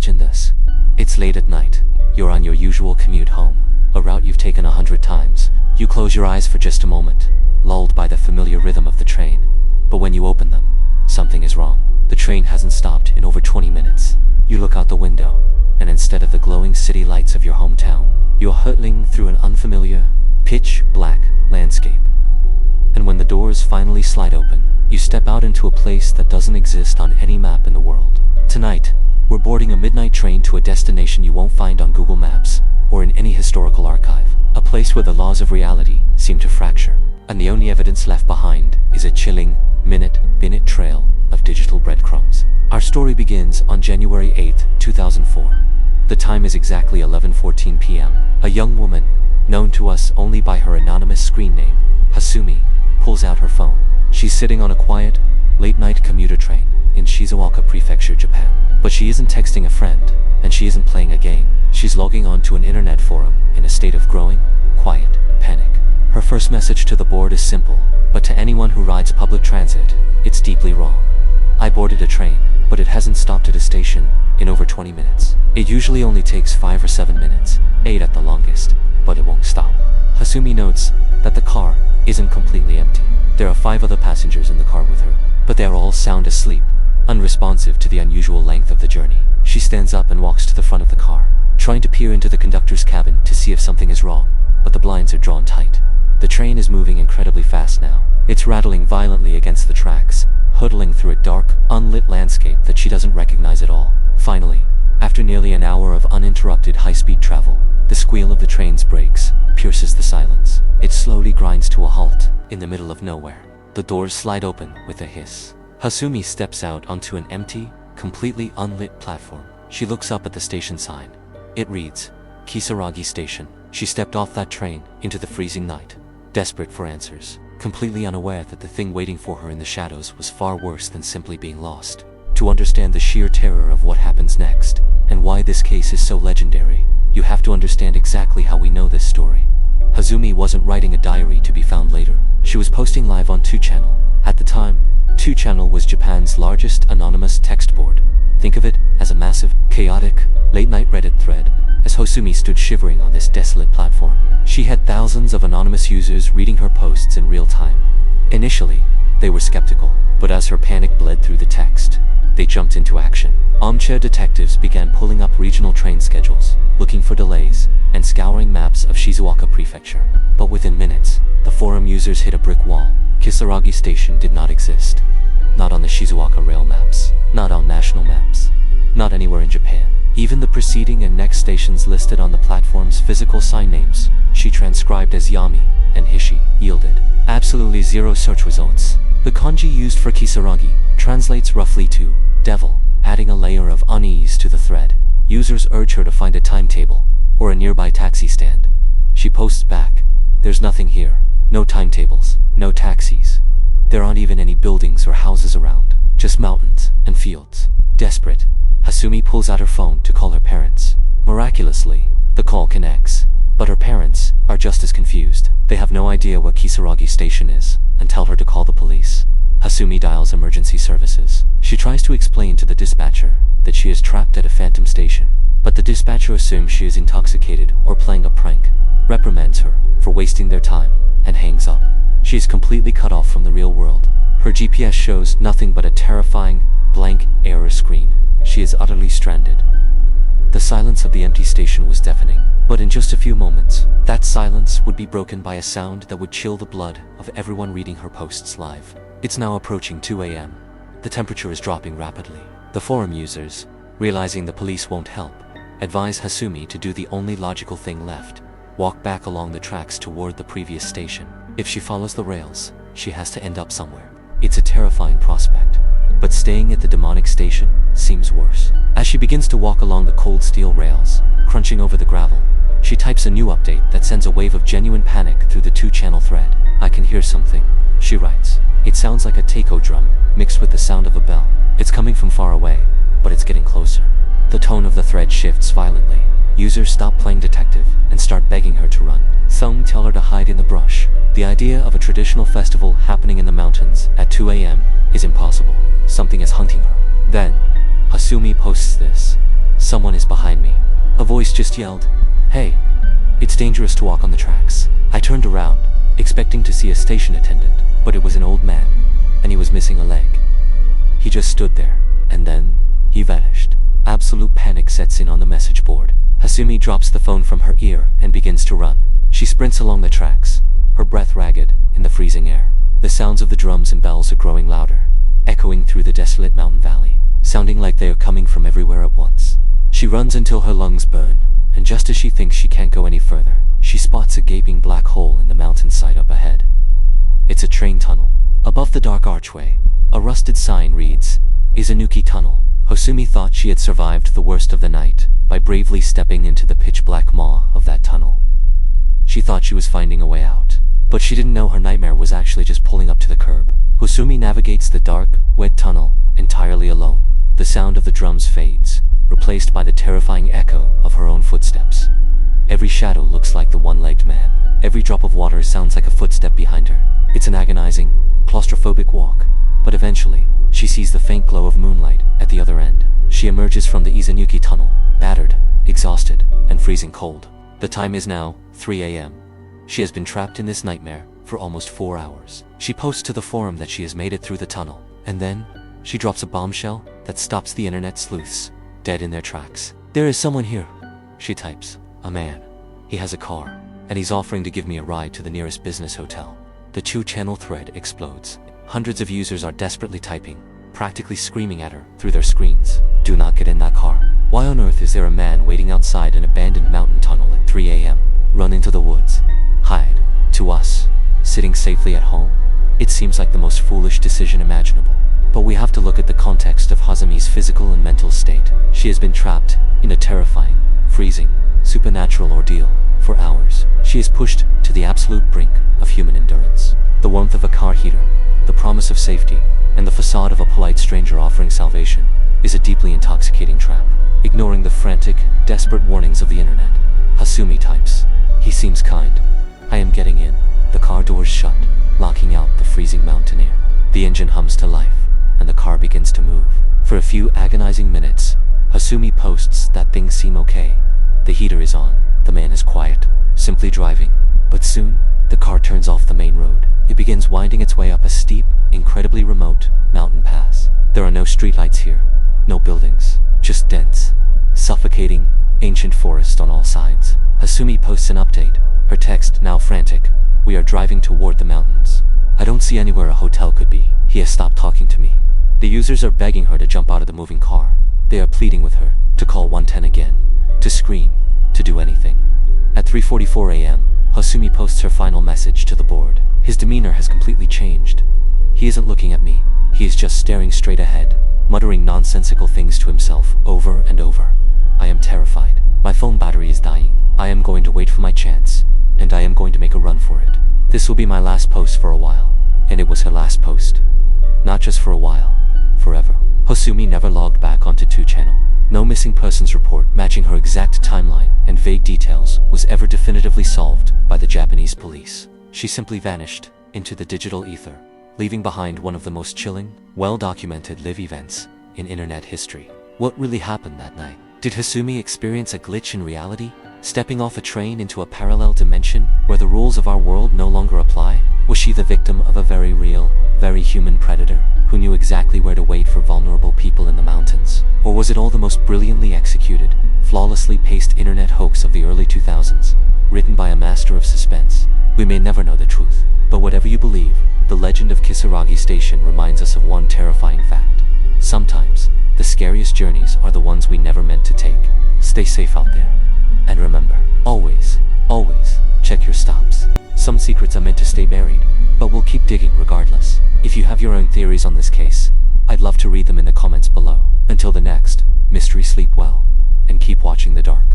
Imagine this. It's late at night. You're on your usual commute home, a route you've taken 100 times. You close your eyes for just a moment, lulled by the familiar rhythm of the train. But when you open them, something is wrong. The train hasn't stopped in over 20 minutes. You look out the window, and instead of the glowing city lights of your hometown, you're hurtling through an unfamiliar, pitch-black landscape. And when the doors finally slide open, you step out into a place that doesn't exist on any map in the world. Tonight, we're boarding a midnight train to a destination you won't find on Google Maps or in any historical archive. A place where the laws of reality seem to fracture, and the only evidence left behind is a chilling, minute-by-minute trail of digital breadcrumbs. Our story begins on January 8, 2004. The time is exactly 11:14 p.m. A young woman, known to us only by her anonymous screen name, Hasumi, pulls out her phone. She's sitting on a quiet, late-night commuter train in Shizuoka Prefecture, Japan. But she isn't texting a friend, and she isn't playing a game. She's logging on to an internet forum in a state of growing, quiet panic. Her first message to the board is simple, but to anyone who rides public transit, it's deeply wrong. I boarded a train, but it hasn't stopped at a station in over 20 minutes. It usually only takes 5 or 7 minutes, 8 at the longest, but it won't stop. Hasumi notes that the car isn't completely empty. There are 5 other passengers in the car with her, but they are all sound asleep, unresponsive to the unusual length of the journey. She stands up and walks to the front of the car, trying to peer into the conductor's cabin to see if something is wrong, but the blinds are drawn tight. The train is moving incredibly fast now. It's rattling violently against the tracks, hurtling through a dark, unlit landscape that she doesn't recognize at all. Finally, after nearly an hour of uninterrupted high-speed travel, the squeal of the train's brakes pierces the silence. It slowly grinds to a halt in the middle of nowhere. The doors slide open with a hiss. Hasumi steps out onto an empty, completely unlit platform. She looks up at the station sign. It reads, Kisaragi Station. She stepped off that train into the freezing night, desperate for answers, completely unaware that the thing waiting for her in the shadows was far worse than simply being lost. To understand the sheer terror of what happens next, and why this case is so legendary, you have to understand exactly how we know this story. Hasumi wasn't writing a diary to be found later. She was posting live on 2channel. At the time, 2channel was Japan's largest anonymous text board. Think of it as a massive, chaotic, late-night Reddit thread. As Hasumi stood shivering on this desolate platform, she had thousands of anonymous users reading her posts in real time. Initially, they were skeptical, but as her panic bled through the text, they jumped into action. Armchair detectives began pulling up regional train schedules, looking for delays, and scouring maps of Shizuoka Prefecture. But within minutes, the forum users hit a brick wall. Kisaragi Station did not exist. Not on the Shizuoka rail maps, not on national maps, not anywhere in Japan. Even the preceding and next stations listed on the platform's physical sign names, she transcribed as Yami and Hishi, yielded absolutely zero search results. The kanji used for Kisaragi translates roughly to devil, adding a layer of unease to the thread. Users urge her to find a timetable or a nearby taxi stand. She posts back, there's nothing here. No timetables, no taxis. There aren't even any buildings or houses around, just mountains and fields. Desperate, Hasumi pulls out her phone to call her parents. Miraculously, the call connects, but her parents are just as confused. They have no idea what Kisaragi Station is and tell her to call the police. Hasumi dials emergency services. She tries to explain to the dispatcher that she is trapped at a phantom station, but the dispatcher assumes she is intoxicated or playing a prank, reprimands her for wasting their time, and hangs up. She is completely cut off from the real world. Her GPS shows nothing but a terrifying, blank error screen. She is utterly stranded. The silence of the empty station was deafening, but in just a few moments, that silence would be broken by a sound that would chill the blood of everyone reading her posts live. It's now approaching 2 a.m. The temperature is dropping rapidly. The forum users, realizing the police won't help, advise Hasumi to do the only logical thing left: walk back along the tracks toward the previous station. If she follows the rails, she has to end up somewhere. It's a terrifying prospect, but staying at the demonic station seems worse. As she begins to walk along the cold steel rails, crunching over the gravel, she types a new update that sends a wave of genuine panic through the 2channel thread. I can hear something, she writes. It sounds like a taiko drum, mixed with the sound of a bell. It's coming from far away, but it's getting closer. The tone of the thread shifts violently. Users stop playing detective and start begging her to run. Some tell her to hide in the brush. The idea of a traditional festival happening in the mountains at 2 a.m. is impossible. Something is hunting her. Then, Hasumi posts this. Someone is behind me. A voice just yelled, "Hey, it's dangerous to walk on the tracks." I turned around, expecting to see a station attendant, but it was an old man, and he was missing a leg. He just stood there, and then he vanished. Absolute panic sets in on the message board. Hasumi drops the phone from her ear and begins to run. She sprints along the tracks, her breath ragged in the freezing air. The sounds of the drums and bells are growing louder, echoing through the desolate mountain valley, sounding like they are coming from everywhere at once. She runs until her lungs burn, and just as she thinks she can't go any further, she spots a gaping black hole in the mountainside up ahead. It's a train tunnel. Above the dark archway, a rusted sign reads, "Izanuki Tunnel." Hasumi thought she had survived the worst of the night by bravely stepping into the pitch-black maw of that tunnel. She thought she was finding a way out, but she didn't know her nightmare was actually just pulling up to the curb. Hasumi navigates the dark, wet tunnel entirely alone. The sound of the drums fades, replaced by the terrifying echo of her own footsteps. Every shadow looks like the one-legged man. Every drop of water sounds like a footstep behind her. It's an agonizing, claustrophobic walk, but eventually, she sees the faint glow of moonlight at the other end. She emerges from the Izanuki tunnel, battered, exhausted, and freezing cold. The time is now 3 a.m. She has been trapped in this nightmare for almost 4 hours. She posts to the forum that she has made it through the tunnel, and then, she drops a bombshell that stops the internet sleuths dead in their tracks. "There is someone here," she types. "A man. He has a car, and he's offering to give me a ride to the nearest business hotel." The 2-channel thread explodes. Hundreds of users are desperately typing, practically screaming at her through their screens. "Do not get in that car. Why on earth is there a man waiting outside an abandoned mountain tunnel at 3 a.m.? Run into the woods. Hide." To us, sitting safely at home, it seems like the most foolish decision imaginable. But we have to look at the context of Hasumi's physical and mental state. She has been trapped in a terrifying, freezing, supernatural ordeal for hours. She is pushed to the absolute brink of human endurance. The warmth of a car heater, the promise of safety, and the facade of a polite stranger offering salvation is a deeply intoxicating trap. Ignoring the frantic, desperate warnings of the internet, Hasumi types, "He seems kind. I am getting in." The car doors shut, locking out the freezing mountain air. The engine hums to life, and the car begins to move. For a few agonizing minutes, Hasumi posts that things seem okay. The heater is on, the man is quiet, simply driving. But soon, the car turns off the main road. It begins winding its way up a steep, incredibly remote mountain pass. There are no streetlights here, no buildings, just dense, suffocating, ancient forest on all sides. Hasumi posts an update, her text now frantic. "We are driving toward the mountains. I don't see anywhere a hotel could be." He has stopped talking to me. The users are begging her to jump out of the moving car. They are pleading with her to call 110 again, to scream, to do anything. At 3:44 a.m., Hasumi posts her final message to the board. His demeanor has completely changed. He isn't looking at me. He is just staring straight ahead, muttering nonsensical things to himself over and over. "I am terrified. My phone battery is dying. I am going to wait for my chance, and I am going to make a run for it. This will be my last post for a while." And it was her last post. Not just for a while, forever. Hasumi never logged back onto 2channel. No missing persons report matching her exact timeline and vague details was ever definitively solved by the Japanese police. She simply vanished into the digital ether, leaving behind one of the most chilling, well-documented live events in internet history. What really happened that night? Did Hasumi experience a glitch in reality, stepping off a train into a parallel dimension where the rules of our world no longer apply? Was she the victim of a very real, very human predator who knew exactly where to wait for vulnerable people in the mountains? Or was it all the most brilliantly executed, flawlessly paced internet hoax of the early 2000s, written by a master of suspense? We may never know the truth, but whatever you believe, the legend of Kisaragi Station reminds us of one terrifying fact. Sometimes, the scariest journeys are the ones we never meant to take. Stay safe out there. And remember, always, always, check your stops. Some secrets are meant to stay buried, but we'll keep digging regardless. If you have your own theories on this case, I'd love to read them in the comments below. Until the next mystery, sleep well, and keep watching the dark.